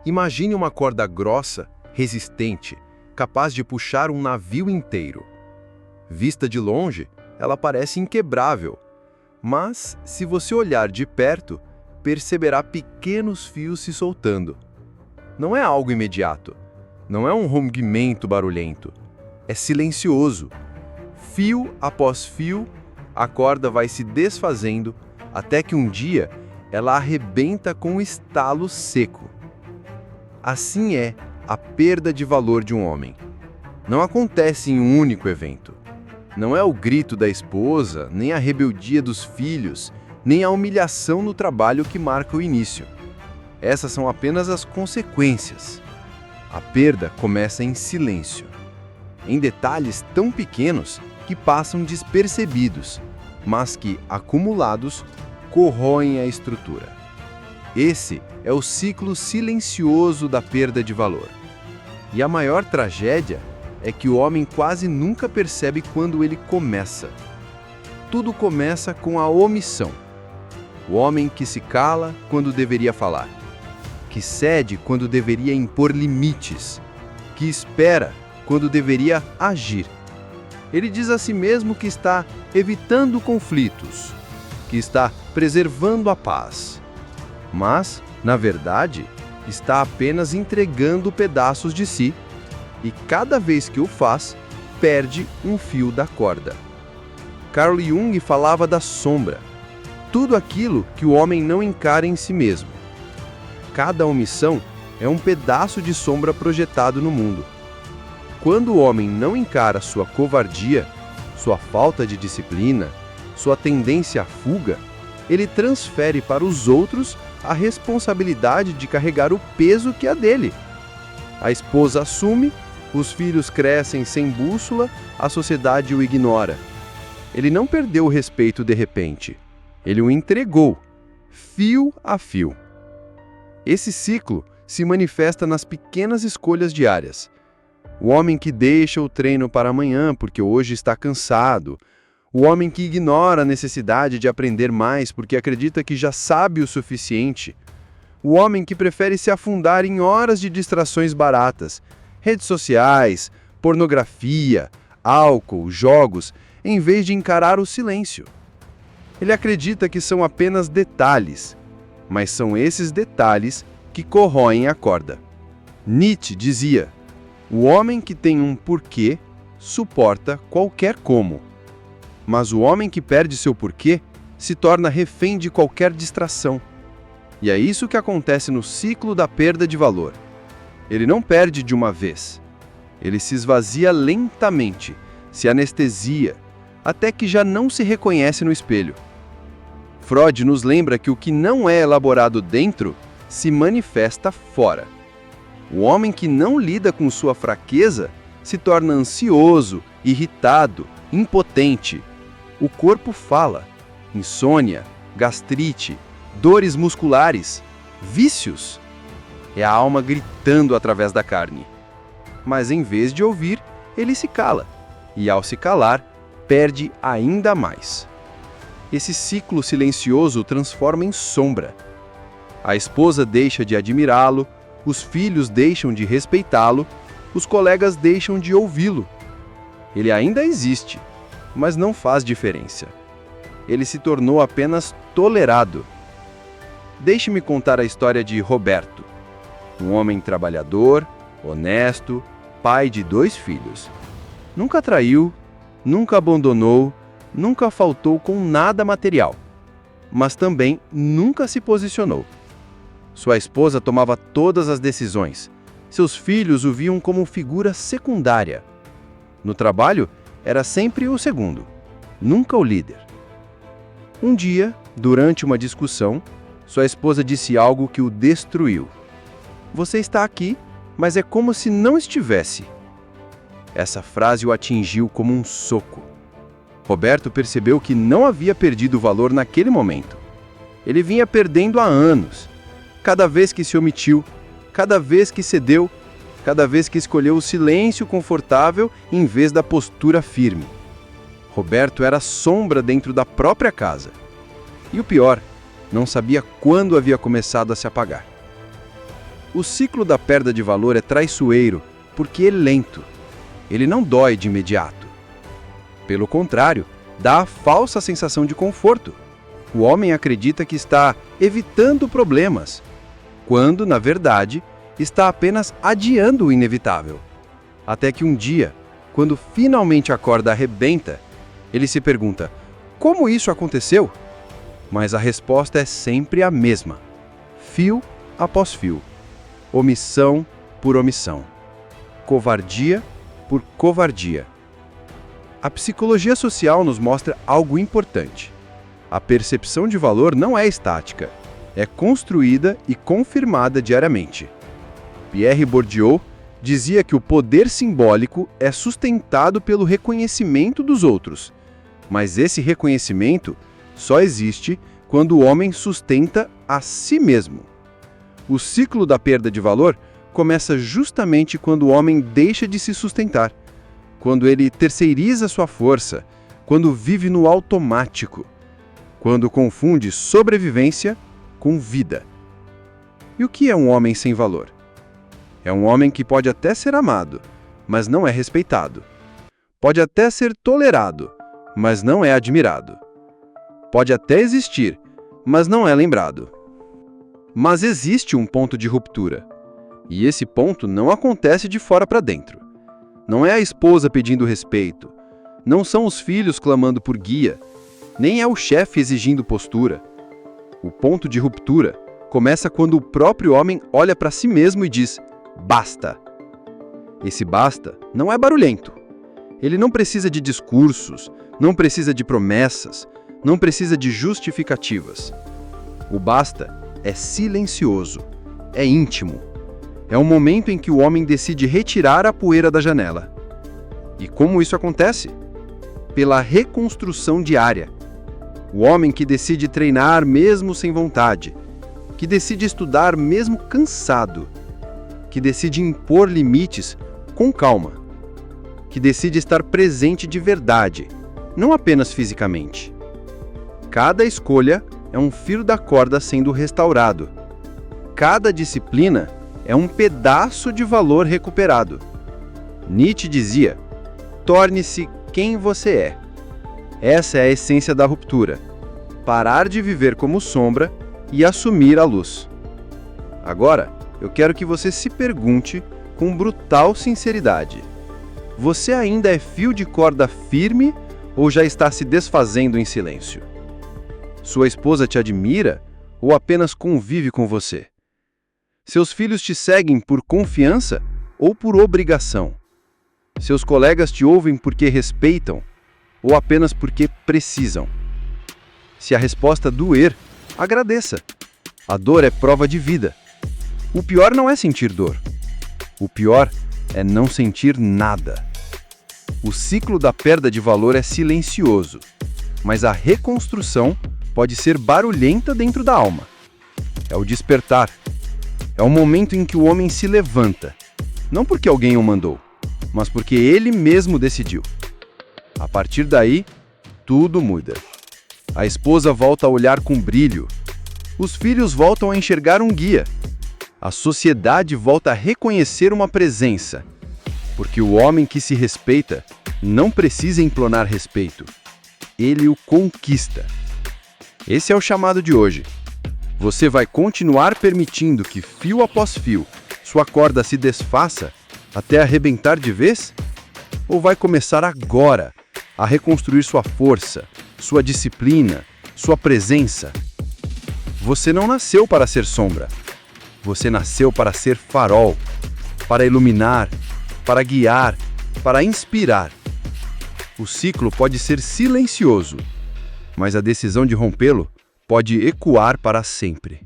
Imagine uma corda grossa, resistente, capaz de puxar um navio inteiro. Vista de longe, ela parece inquebrável, mas, se você olhar de perto, perceberá pequenos fios se soltando. Não é algo imediato, não é um rompimento barulhento, é silencioso. Fio após fio, a corda vai se desfazendo até que um dia ela arrebenta com um estalo seco. Assim é a perda de valor de um homem. Não acontece em um único evento. Não é o grito da esposa, nem a rebeldia dos filhos, nem a humilhação no trabalho que marca o início. Essas são apenas as consequências. A perda começa em silêncio, em detalhes tão pequenos que passam despercebidos, mas que, acumulados, corroem a estrutura. Esse é o ciclo silencioso da perda de valor. E a maior tragédia é que o homem quase nunca percebe quando ele começa. Tudo começa com a omissão. O homem que se cala quando deveria falar, que cede quando deveria impor limites, que espera quando deveria agir. Ele diz a si mesmo que está evitando conflitos, que está preservando a paz. Mas, na verdade, está apenas entregando pedaços de si, e cada vez que o faz, perde um fio da corda. Carl Jung falava da sombra, tudo aquilo que o homem não encara em si mesmo. Cada omissão é um pedaço de sombra projetado no mundo. Quando o homem não encara sua covardia, sua falta de disciplina, sua tendência à fuga, ele transfere para os outros a responsabilidade de carregar o peso que é dele. A esposa assume, os filhos crescem sem bússola, a sociedade o ignora. Ele não perdeu o respeito de repente. Ele o entregou, fio a fio. Esse ciclo se manifesta nas pequenas escolhas diárias. O homem que deixa o treino para amanhã porque hoje está cansado. O homem que ignora a necessidade de aprender mais porque acredita que já sabe o suficiente. O homem que prefere se afundar em horas de distrações baratas, redes sociais, pornografia, álcool, jogos, em vez de encarar o silêncio. Ele acredita que são apenas detalhes, mas são esses detalhes que corroem a corda. Nietzsche dizia: o homem que tem um porquê suporta qualquer como. Mas o homem que perde seu porquê se torna refém de qualquer distração. E é isso que acontece no ciclo da perda de valor. Ele não perde de uma vez. Ele se esvazia lentamente, se anestesia, até que já não se reconhece no espelho. Freud nos lembra que o que não é elaborado dentro se manifesta fora. O homem que não lida com sua fraqueza se torna ansioso, irritado, impotente. O corpo fala: insônia, gastrite, dores musculares, vícios. É a alma gritando através da carne. Mas em vez de ouvir, ele se cala. E ao se calar, perde ainda mais. Esse ciclo silencioso transforma em sombra. A esposa deixa de admirá-lo, os filhos deixam de respeitá-lo, os colegas deixam de ouvi-lo. Ele ainda existe, mas não faz diferença. Ele se tornou apenas tolerado. Deixe-me contar a história de Roberto, um homem trabalhador, honesto, pai de 2 filhos. Nunca traiu, nunca abandonou, nunca faltou com nada material, mas também nunca se posicionou. Sua esposa tomava todas as decisões. Seus filhos o viam como figura secundária. No trabalho, era sempre o segundo, nunca o líder. Um dia, durante uma discussão, sua esposa disse algo que o destruiu. Você está aqui, mas é como se não estivesse. Essa frase o atingiu como um soco. Roberto percebeu que não havia perdido o valor naquele momento. Ele vinha perdendo há anos. Cada vez que se omitiu, cada vez que cedeu, cada vez que escolheu o silêncio confortável em vez da postura firme. Roberto era sombra dentro da própria casa. E o pior, não sabia quando havia começado a se apagar. O ciclo da perda de valor é traiçoeiro porque é lento. Ele não dói de imediato. Pelo contrário, dá a falsa sensação de conforto. O homem acredita que está evitando problemas, quando, na verdade, está apenas adiando o inevitável. Até que um dia, quando finalmente a corda arrebenta, ele se pergunta: como isso aconteceu? Mas a resposta é sempre a mesma: fio após fio, omissão por omissão, covardia por covardia. A psicologia social nos mostra algo importante. A percepção de valor não é estática, é construída e confirmada diariamente. Pierre Bourdieu dizia que o poder simbólico é sustentado pelo reconhecimento dos outros, mas esse reconhecimento só existe quando o homem sustenta a si mesmo. O ciclo da perda de valor começa justamente quando o homem deixa de se sustentar, quando ele terceiriza sua força, quando vive no automático, quando confunde sobrevivência com vida. E o que é um homem sem valor? É um homem que pode até ser amado, mas não é respeitado. Pode até ser tolerado, mas não é admirado. Pode até existir, mas não é lembrado. Mas existe um ponto de ruptura. E esse ponto não acontece de fora para dentro. Não é a esposa pedindo respeito. Não são os filhos clamando por guia. Nem é o chefe exigindo postura. O ponto de ruptura começa quando o próprio homem olha para si mesmo e diz: basta. Esse basta não é barulhento. Ele não precisa de discursos, não precisa de promessas, não precisa de justificativas. O basta é silencioso, é íntimo. É um momento em que o homem decide retirar a poeira da janela. E como isso acontece? Pela reconstrução diária. O homem que decide treinar mesmo sem vontade, que decide estudar mesmo cansado, que decide impor limites com calma, que decide estar presente de verdade, não apenas fisicamente. Cada escolha é um fio da corda sendo restaurado. Cada disciplina é um pedaço de valor recuperado. Nietzsche dizia: torne-se quem você é. Essa é a essência da ruptura. Parar de viver como sombra e assumir a luz. Agora, eu quero que você se pergunte com brutal sinceridade: você ainda é fio de corda firme ou já está se desfazendo em silêncio? Sua esposa te admira ou apenas convive com você? Seus filhos te seguem por confiança ou por obrigação? Seus colegas te ouvem porque respeitam ou apenas porque precisam? Se a resposta doer, agradeça. A dor é prova de vida. O pior não é sentir dor. O pior é não sentir nada. O ciclo da perda de valor é silencioso, mas a reconstrução pode ser barulhenta dentro da alma. É o despertar. É o momento em que o homem se levanta, não porque alguém o mandou, mas porque ele mesmo decidiu. A partir daí, tudo muda. A esposa volta a olhar com brilho. Os filhos voltam a enxergar um guia. A sociedade volta a reconhecer uma presença, porque o homem que se respeita não precisa implorar respeito. Ele o conquista. Esse é o chamado de hoje. Você vai continuar permitindo que, fio após fio, sua corda se desfaça até arrebentar de vez? Ou vai começar agora a reconstruir sua força, sua disciplina, sua presença? Você não nasceu para ser sombra. Você nasceu para ser farol, para iluminar, para guiar, para inspirar. O ciclo pode ser silencioso, mas a decisão de rompê-lo pode ecoar para sempre.